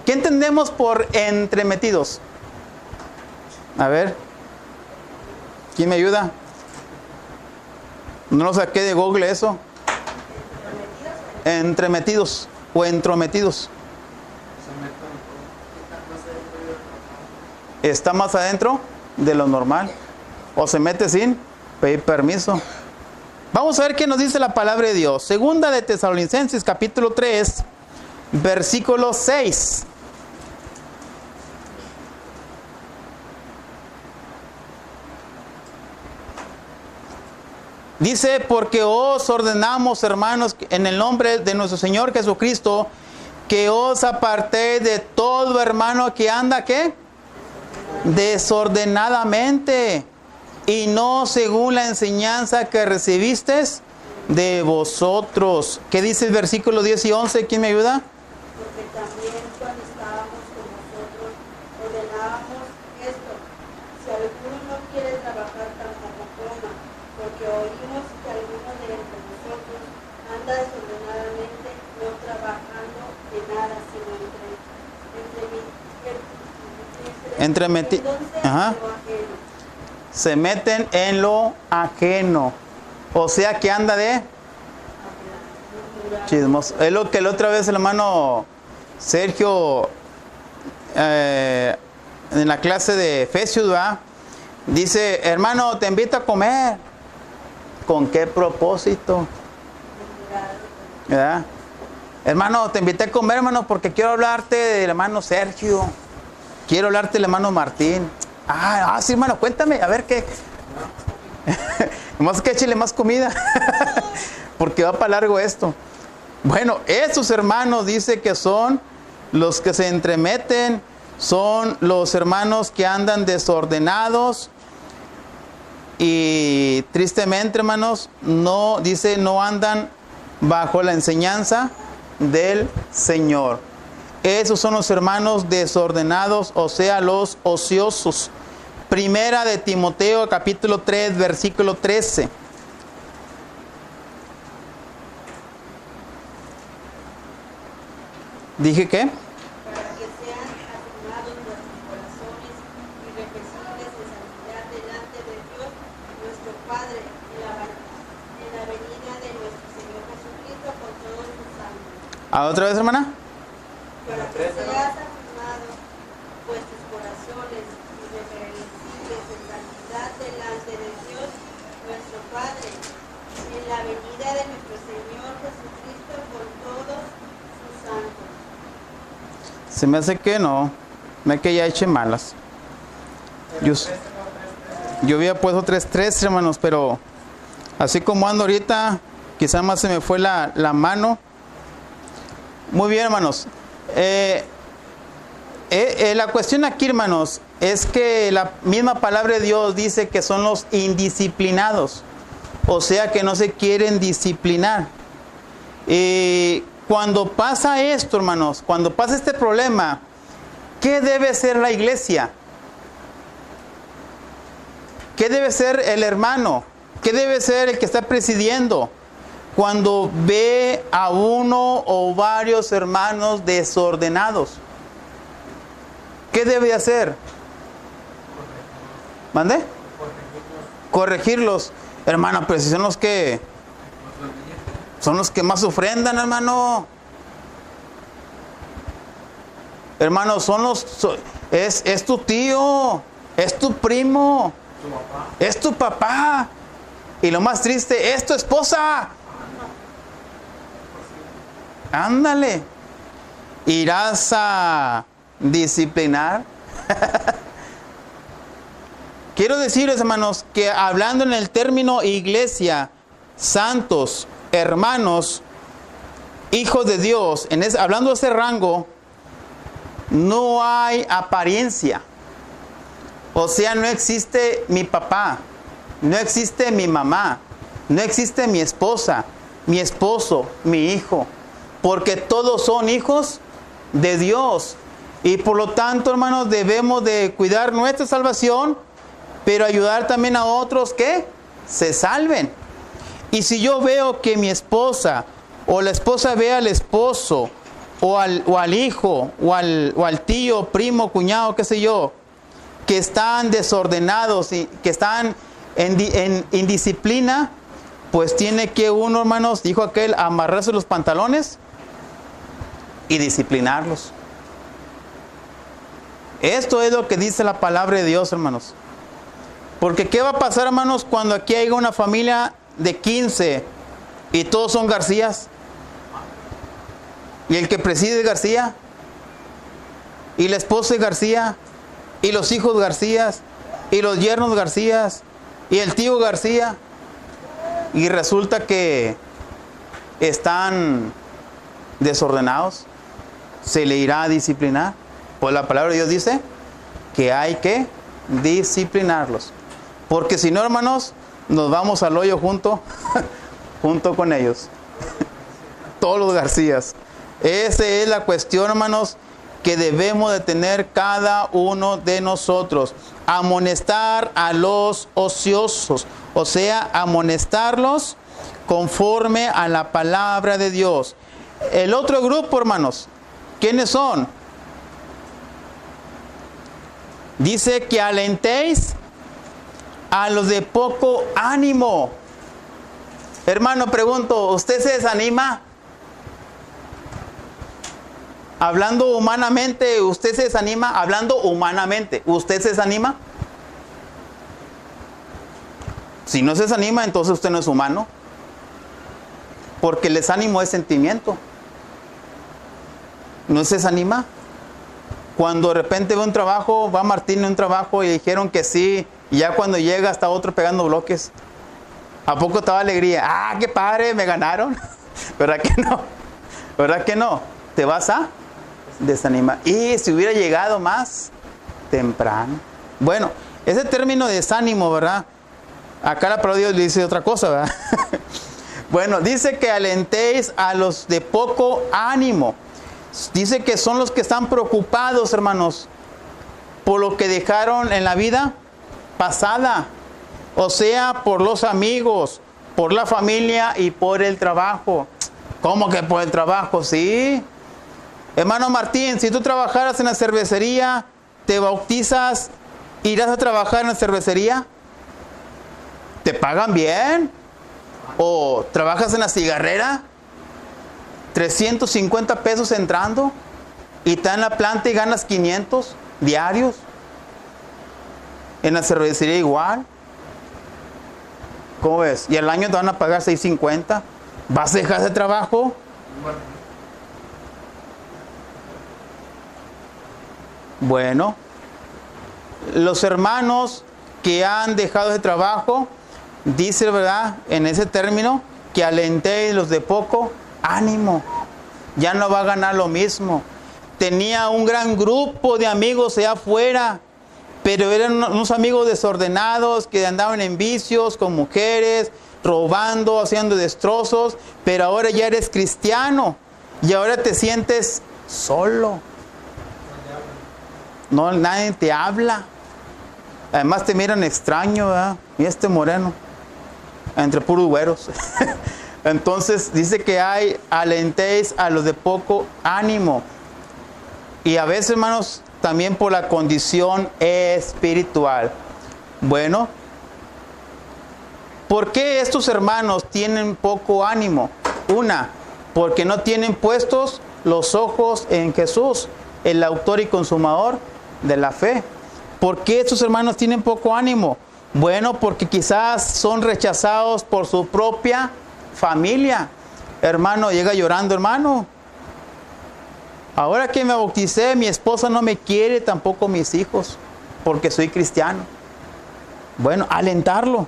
Speaker 1: ¿Qué entendemos por entremetidos? A ver, ¿quién me ayuda? No lo saqué de Google eso. Entremetidos o entrometidos. Está más adentro de lo normal. O se mete sin pedir permiso. Vamos a ver qué nos dice la palabra de Dios. Segunda de Tesalonicenses, capítulo 3, versículo 6. Dice, porque os ordenamos, hermanos, en el nombre de nuestro Señor Jesucristo, que os apartéis de todo hermano que anda, ¿qué? Desordenadamente, y no según la enseñanza que recibisteis de vosotros. ¿Qué dice el versículo 10 y 11? ¿Quién me ayuda?
Speaker 4: Porque también cuando estábamos con vosotros ordenábamos esto: si alguno no quiere trabajar, tampoco coma, porque oímos que alguno de entre nosotros anda desordenadamente, no trabajando de nada, sino
Speaker 1: Ajá. Se meten en lo ajeno. O sea que anda de chismos. Es lo que la otra vez el hermano Sergio en la clase de Efesios, ¿verdad? Dice, hermano, te invito a comer. ¿Con qué propósito? ¿Verdad? Hermano, te invité a comer, hermano, porque quiero hablarte del hermano Sergio. Quiero hablarte del hermano Martín. Sí, hermano, cuéntame, a ver qué. Más que échale más comida. Porque va para largo esto. Bueno, estos hermanos dice que son los que se entremeten, son los hermanos que andan desordenados. Y tristemente, hermanos, no andan bajo la enseñanza del Señor. Esos son los hermanos desordenados, o sea, los ociosos. Primera de Timoteo, capítulo 3, versículo 13. ¿Dije qué?
Speaker 4: para que sean afirmados nuestros corazones irrepresibles de santidad delante de Dios nuestro Padre en la venida de nuestro Señor Jesucristo con todos sus santos.
Speaker 1: ¿Otra vez, hermana?
Speaker 4: Para que seas afirmado vuestros corazones irrepresibles de santidad delante de Dios nuestro Padre en la venida de nuestro Señor Jesucristo con todos sus santos.
Speaker 1: Se me hace que no. Me que ya eche malas. Yo había puesto 3:3, hermanos, pero así como ando ahorita, quizá más se me fue la mano. Muy bien, hermanos. La cuestión aquí, hermanos, es que la misma palabra de Dios dice que son los indisciplinados. O sea, que no se quieren disciplinar. Cuando pasa esto, hermanos, cuando pasa este problema, ¿qué debe ser la iglesia? ¿Qué debe ser el hermano? ¿Qué debe ser el que está presidiendo? Cuando ve a uno o varios hermanos desordenados, ¿qué debe hacer? ¿Mande? Corregirlos. Hermano, pero si son los que más ofrendan, hermano. Hermano, es tu tío, es tu primo, es tu papá. Y lo más triste, es tu esposa. Ándale. ¿Irás a disciplinar? Quiero decirles, hermanos, que hablando en el término iglesia, santos, hermanos, hijos de Dios, hablando de ese rango, no hay apariencia. O sea, no existe mi papá, no existe mi mamá, no existe mi esposa, mi esposo, mi hijo, porque todos son hijos de Dios. Y por lo tanto, hermanos, debemos de cuidar nuestra salvación, pero ayudar también a otros que se salven. Y si yo veo que mi esposa o la esposa ve al esposo o al hijo o al tío, primo, cuñado, qué sé yo, que están desordenados y que están en indisciplina, pues tiene que uno, hermanos, dijo aquel, amarrarse los pantalones y disciplinarlos. Esto es lo que dice la palabra de Dios, hermanos. Porque ¿qué va a pasar, hermanos, cuando aquí haya una familia de 15 y todos son Garcías? Y el que preside es García, y la esposa es García, y los hijos Garcías, y los yernos Garcías, y el tío García, y resulta que están desordenados. ¿Se le irá a disciplinar? Pues la palabra de Dios dice que hay que disciplinarlos. Porque si no, hermanos, nos vamos al hoyo junto con ellos. Todos los Garcías. Esa es la cuestión, hermanos, que debemos de tener cada uno de nosotros. Amonestar a los ociosos. O sea, amonestarlos conforme a la palabra de Dios. El otro grupo, hermanos, ¿quiénes son? Dice que alentéis a los de poco ánimo. Hermano, pregunto, ¿usted se desanima? Hablando humanamente, ¿usted se desanima? Hablando humanamente, ¿usted se desanima? Si no se desanima, entonces usted no es humano. Porque el desánimo es sentimiento. ¿No se desanima? Cuando de repente ve un trabajo, va Martín a un trabajo y dijeron que sí, y ya cuando llega está otro pegando bloques. ¿A poco estaba alegría? ¡Ah, qué padre! Me ganaron. ¿Verdad que no? ¿Verdad que no? Te vas a desanimar. Y si hubiera llegado más temprano. Bueno, ese término de desánimo, ¿verdad? Acá la palabra de Dios le dice otra cosa, ¿verdad? Bueno, dice que alentéis a los de poco ánimo. Dice que son los que están preocupados, hermanos, por lo que dejaron en la vida pasada. O sea, por los amigos, por la familia y por el trabajo. ¿Cómo que por el trabajo? Sí. Hermano Martín, si tú trabajaras en la cervecería, te bautizas, ¿irás a trabajar en la cervecería? ¿Te pagan bien? ¿O trabajas en la cigarrera? 350 pesos entrando y estás en la planta y ganas 500 diarios. En la cervecería igual. ¿Cómo ves? Y al año te van a pagar $650. ¿Vas a dejar ese trabajo? Bueno, los hermanos que han dejado ese trabajo, dice, ¿verdad?, en ese término, que alentéis los de poco ánimo. Ya no va a ganar lo mismo. Tenía un gran grupo de amigos allá afuera, pero eran unos amigos desordenados que andaban en vicios, con mujeres, robando, haciendo destrozos, pero ahora ya eres cristiano y ahora te sientes solo. No, nadie te habla. Además te miran extraño, ¿verdad? Y este moreno, entre puros güeros. Entonces dice que alentéis a los de poco ánimo. Y a veces, hermanos, también por la condición espiritual. Bueno, ¿por qué estos hermanos tienen poco ánimo? Una, porque no tienen puestos los ojos en Jesús, el autor y consumador de la fe. ¿Por qué estos hermanos tienen poco ánimo? Bueno, porque quizás son rechazados por su propia familia. Hermano, llega llorando, hermano. Ahora que me bauticé, mi esposa no me quiere, tampoco mis hijos, porque soy cristiano. Bueno, alentarlo.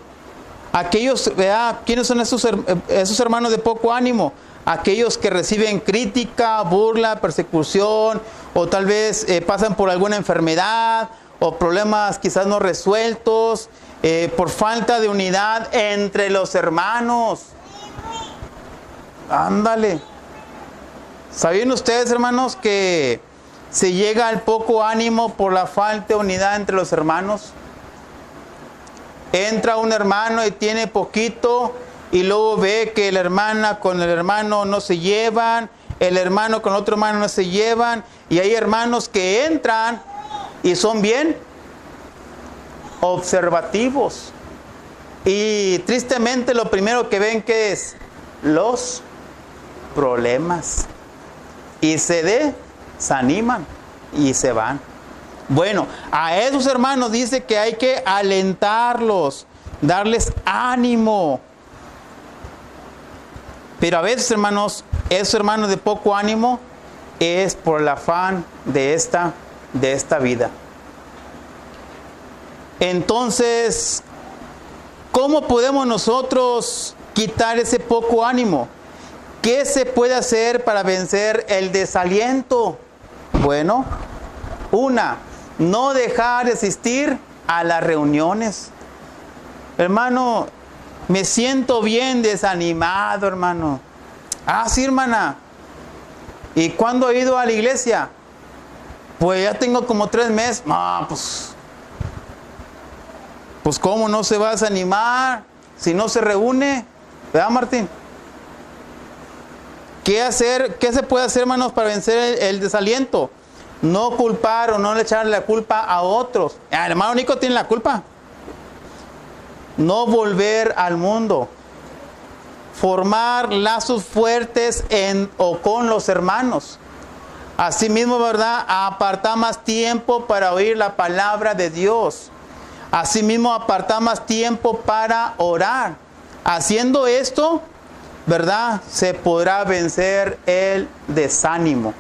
Speaker 1: Aquellos, ¿verdad? ¿Quiénes son esos hermanos de poco ánimo? Aquellos que reciben crítica, burla, persecución, o tal vez pasan por alguna enfermedad, o problemas quizás no resueltos, por falta de unidad entre los hermanos. Ándale. ¿Sabían ustedes, hermanos, que se llega al poco ánimo por la falta de unidad entre los hermanos? Entra un hermano y tiene poquito, y luego ve que la hermana con el hermano no se llevan, el hermano con el otro hermano no se llevan, y hay hermanos que entran y son bien observativos. Y tristemente lo primero que ven que es los problemas. Y se desaniman y se van. Bueno, a esos hermanos dice que hay que alentarlos, darles ánimo. Pero a veces, hermanos, esos hermanos de poco ánimo es por el afán de esta vida. Entonces, ¿cómo podemos nosotros quitar ese poco ánimo? ¿Qué se puede hacer para vencer el desaliento? Bueno, una, no dejar de asistir a las reuniones. Hermano, me siento bien desanimado, hermano. Ah, sí, hermana. ¿Y cuándo he ido a la iglesia? Pues ya tengo como 3 meses. No, pues ¿cómo no se va a desanimar si no se reúne? ¿Verdad, Martín? ¿Qué hacer? ¿Qué se puede hacer, hermanos, para vencer el desaliento? No culpar o no echarle la culpa a otros. El hermano Nico tiene la culpa. No volver al mundo. Formar lazos fuertes en o con los hermanos. Asimismo, ¿verdad? Apartar más tiempo para oír la palabra de Dios. Asimismo, apartar más tiempo para orar. Haciendo esto, ¿verdad?, se podrá vencer el desánimo.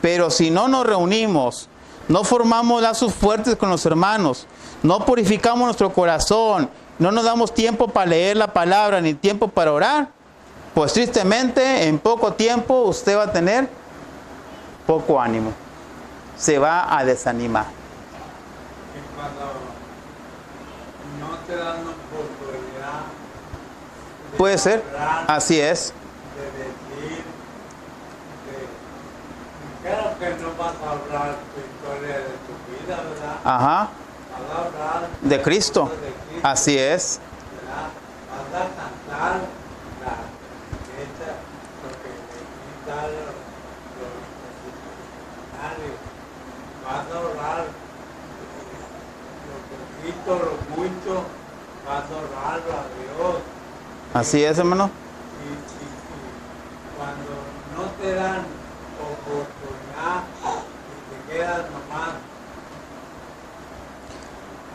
Speaker 1: Pero si no nos reunimos, no formamos lazos fuertes con los hermanos, no purificamos nuestro corazón, no nos damos tiempo para leer la palabra ni tiempo para orar, pues tristemente en poco tiempo usted va a tener poco ánimo, se va a desanimar.
Speaker 2: Y cuando no te dan oportunidad,
Speaker 1: Puede ser, así es.
Speaker 2: de decir, creo que no vas a hablar tu historia de tu vida, ¿verdad?
Speaker 1: Ajá,
Speaker 2: Vas a hablar
Speaker 1: de Cristo,
Speaker 2: de Cristo,
Speaker 1: así es.
Speaker 2: ¿verdad? Vas a cantar la fecha, lo que necesitan los vas a orar lo poquito, lo mucho, vas a orarlo a Dios.
Speaker 1: Así es, hermano.
Speaker 2: Y cuando no te dan oportunidad y te quedas nomás.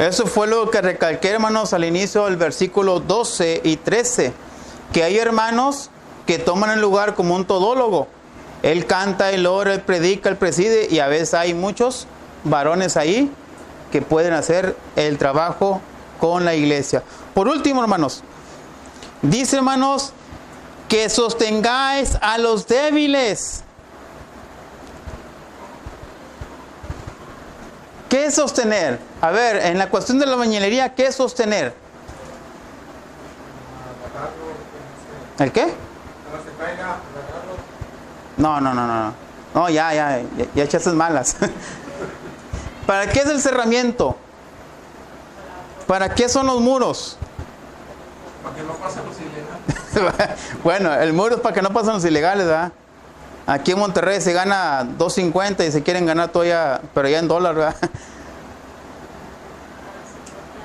Speaker 1: Eso fue lo que recalqué, hermanos, al inicio del versículo 12 y 13. Que hay hermanos que toman el lugar como un todólogo. Él canta, él ora, él predica, él preside, y a veces hay muchos varones ahí que pueden hacer el trabajo con la iglesia. Por último, hermanos, dice, hermanos, que sostengáis a los débiles. ¿Qué es sostener? A ver, en la cuestión de la albañilería, ¿qué es sostener? ¿El qué? No, ya echaste malas. ¿Para qué es el cerramiento? ¿Para qué son los muros?
Speaker 3: Para que no pasen los ilegales.
Speaker 1: Bueno, el muro es para que no pasen los ilegales, ¿verdad? Aquí en Monterrey se gana $2.50 y se quieren ganar todavía, pero ya en dólar, ¿verdad?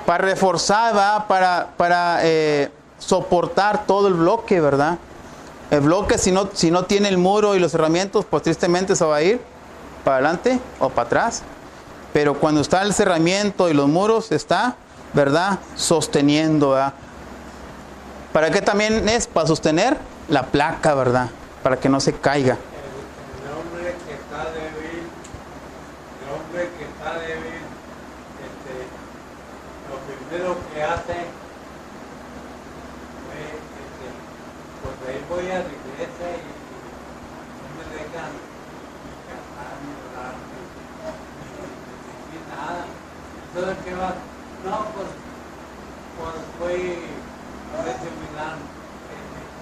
Speaker 1: Para reforzar, ¿verdad? Para soportar todo el bloque, ¿verdad? El bloque, si no tiene el muro y los cerramientos, pues tristemente se va a ir para adelante o para atrás. Pero cuando está el cerramiento y los muros, está, ¿verdad? Sosteniendo, ¿verdad? ¿Para qué también es? Para sostener la placa, ¿verdad? Para que no se caiga.
Speaker 2: El hombre que está débil, lo primero que hace, pues ahí voy a la iglesia y no me dejan ni cantar, ni orar, ni decir nada. Entonces, ¿qué va? No, pues voy a veces me dan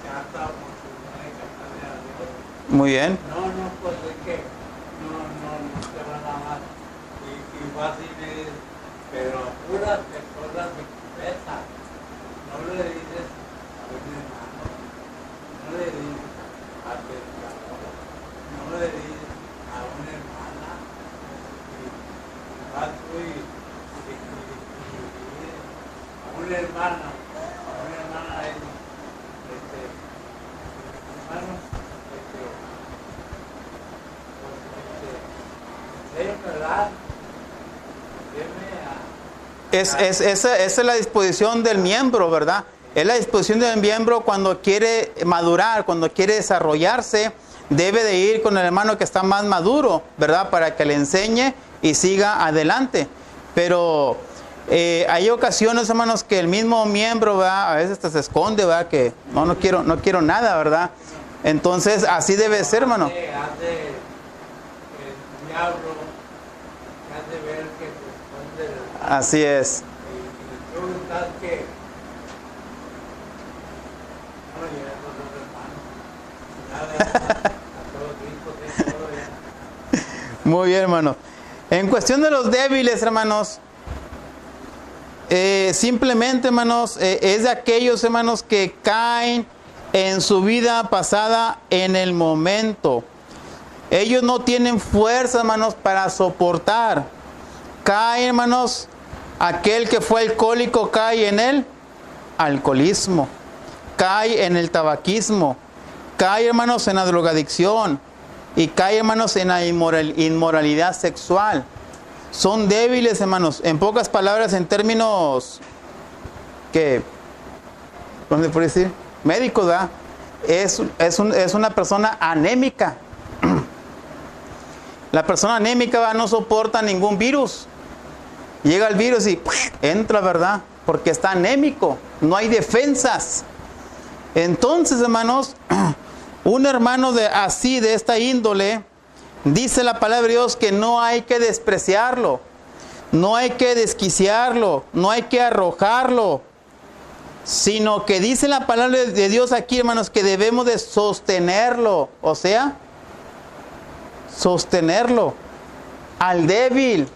Speaker 2: chata, pues no hay cantarle a Dios.
Speaker 1: Muy bien.
Speaker 2: No, pues es que no te van a dar. Y vas y me dices, pero apúrate, cosas de cabeza. No le dices a un hermano, no le dices a pescador, no le dices a una hermana. Y vas tú y a una hermana es, hermanos, ¿verdad?
Speaker 1: Esa es la disposición del miembro, ¿verdad? Es la disposición del miembro cuando quiere madurar, cuando quiere desarrollarse, debe de ir con el hermano que está más maduro, ¿verdad? Para que le enseñe y siga adelante. Pero hay ocasiones, hermanos, que el mismo miembro, ¿verdad? A veces hasta se esconde, ¿verdad? Que no quiero nada, ¿verdad? Entonces, así debe ser, hermano.
Speaker 2: El diablo hace ver que se esconde.
Speaker 1: Así es.
Speaker 2: Y tú estás que no llegas a los hermanos. Nada, a todos ricos, de todo ya.
Speaker 1: Muy bien, hermano. En cuestión de los débiles, hermanos, simplemente, hermanos, es de aquellos, hermanos, que caen en su vida pasada en el momento. Ellos no tienen fuerza, hermanos, para soportar. Cae, hermanos, aquel que fue alcohólico cae en el alcoholismo, cae en el tabaquismo, cae, hermanos, en la drogadicción y cae, hermanos, en la inmoralidad sexual. Son débiles, hermanos. En pocas palabras, en términos que, ¿cómo se puede decir? Médicos, ¿verdad? Es una persona anémica. La persona anémica, ¿verdad? No soporta ningún virus. Llega el virus y entra, ¿verdad? Porque está anémico. No hay defensas. Entonces, hermanos, un hermano de esta índole, dice la palabra de Dios que no hay que despreciarlo, no hay que desquiciarlo, no hay que arrojarlo, sino que dice la palabra de Dios aquí, hermanos, que debemos de sostenerlo, o sea, sostenerlo al débil.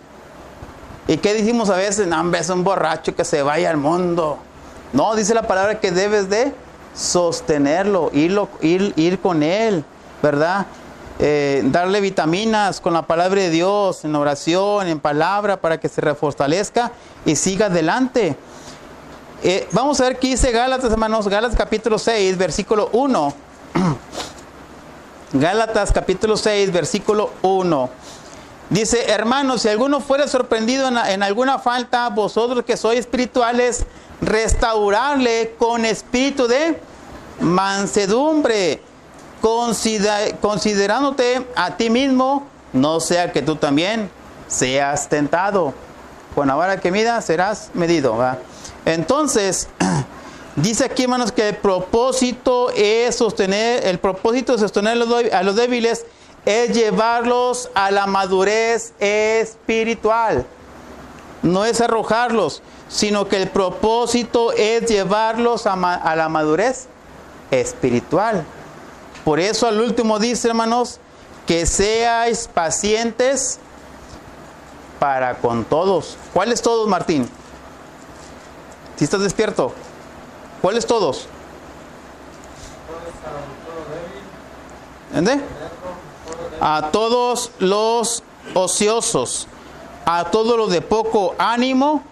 Speaker 1: ¿Y qué decimos a veces? No, hombre, es un borracho que se vaya al mundo. No, dice la palabra que debes de sostenerlo, ir con él, ¿verdad? Darle vitaminas con la palabra de Dios, en oración, en palabra, para que se refortalezca y siga adelante. Vamos a ver qué dice Gálatas, hermanos. Gálatas capítulo 6, versículo 1. Gálatas capítulo 6, versículo 1. Dice, hermanos, si alguno fuera sorprendido en alguna falta, vosotros que sois espirituales, restaurarle con espíritu de mansedumbre, considerándote a ti mismo, no sea que tú también seas tentado. Con la vara que mida serás medido, ¿va? Entonces, dice aquí, hermanos, que el propósito de sostener a los débiles es llevarlos a la madurez espiritual. No es arrojarlos, sino que el propósito es llevarlos a la madurez espiritual. Por eso al último dice, hermanos, que seáis pacientes para con todos. ¿Cuáles todos, Martín? Si estás despierto. ¿Cuáles todos? ¿Entiendes? A todos los ociosos, a todos los de poco ánimo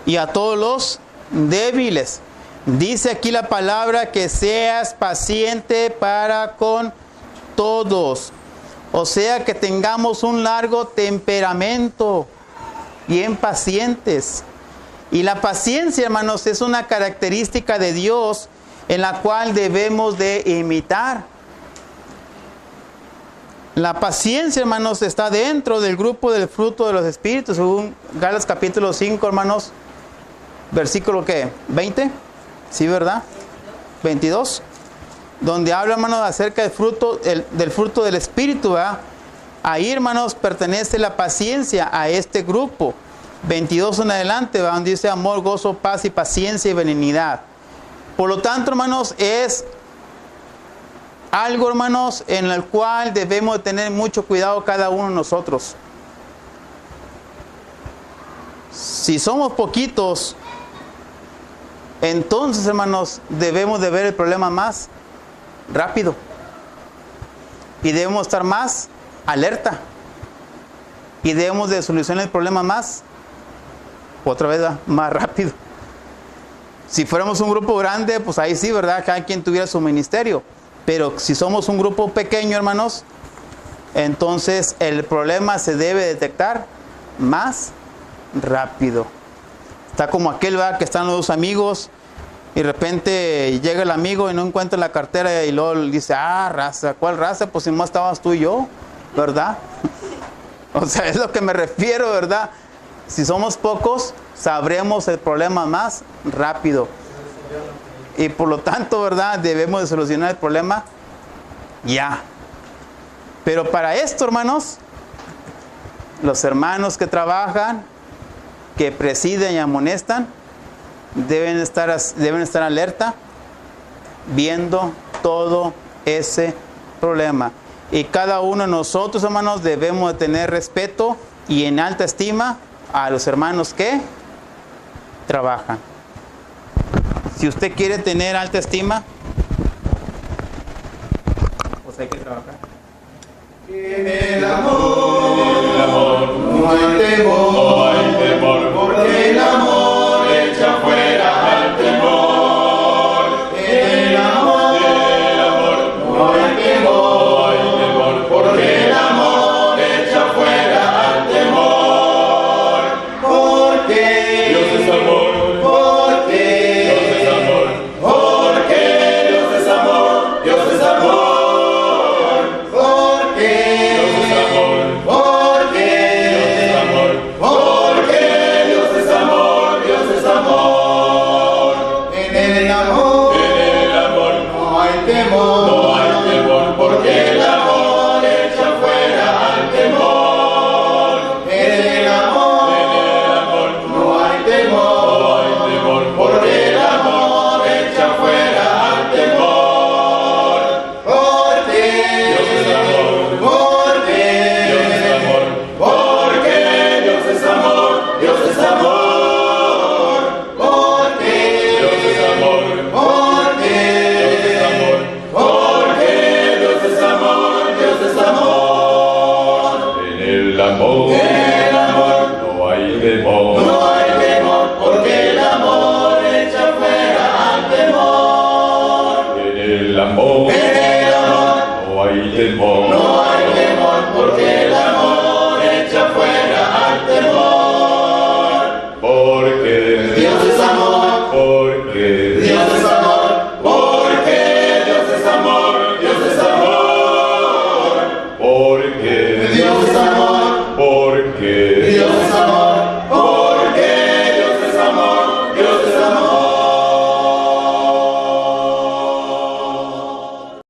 Speaker 1: y a todos los débiles. Dice aquí la palabra que seas paciente para con todos. O sea, que tengamos un largo temperamento, bien pacientes. Y la paciencia, hermanos, es una característica de Dios en la cual debemos de imitar. La paciencia, hermanos, está dentro del grupo del fruto de los espíritus, según Gálatas capítulo 5, hermanos, versículo ¿qué? ¿20? ¿Sí, verdad? 22. Donde habla, hermanos, acerca del fruto del espíritu, ¿verdad? Ahí, hermanos, pertenece la paciencia a este grupo. 22 en adelante, ¿verdad? Donde dice amor, gozo, paz y paciencia y benignidad. Por lo tanto, hermanos, es algo, hermanos, en el cual debemos de tener mucho cuidado cada uno de nosotros. Si somos poquitos, entonces, hermanos, debemos de ver el problema más rápido. Y debemos estar más alerta. Y debemos de solucionar el problema más, otra vez, más rápido. Si fuéramos un grupo grande, pues ahí sí, ¿verdad? Cada quien tuviera su ministerio. Pero si somos un grupo pequeño, hermanos, entonces el problema se debe detectar más rápido. Está como aquel, ¿verdad?, que están los dos amigos y de repente llega el amigo y no encuentra la cartera y luego dice, raza, ¿cuál raza? Pues si más estabas tú y yo, ¿verdad? O sea, es lo que me refiero, ¿verdad? Si somos pocos, sabremos el problema más rápido. Y por lo tanto, ¿verdad?, debemos de solucionar el problema ya. Pero para esto, hermanos, los hermanos que trabajan, que presiden y amonestan, deben estar alerta, viendo todo ese problema. Y cada uno de nosotros, hermanos, debemos de tener respeto y en alta estima a los hermanos que trabajan. Si usted quiere tener alta estima, pues hay que trabajar.
Speaker 5: En el amor no hay temor, porque el amor echa fuera al temor. En el amor no hay temor, porque el amor echa fuera al temor. Porque Dios es amor. No hay temor, porque el amor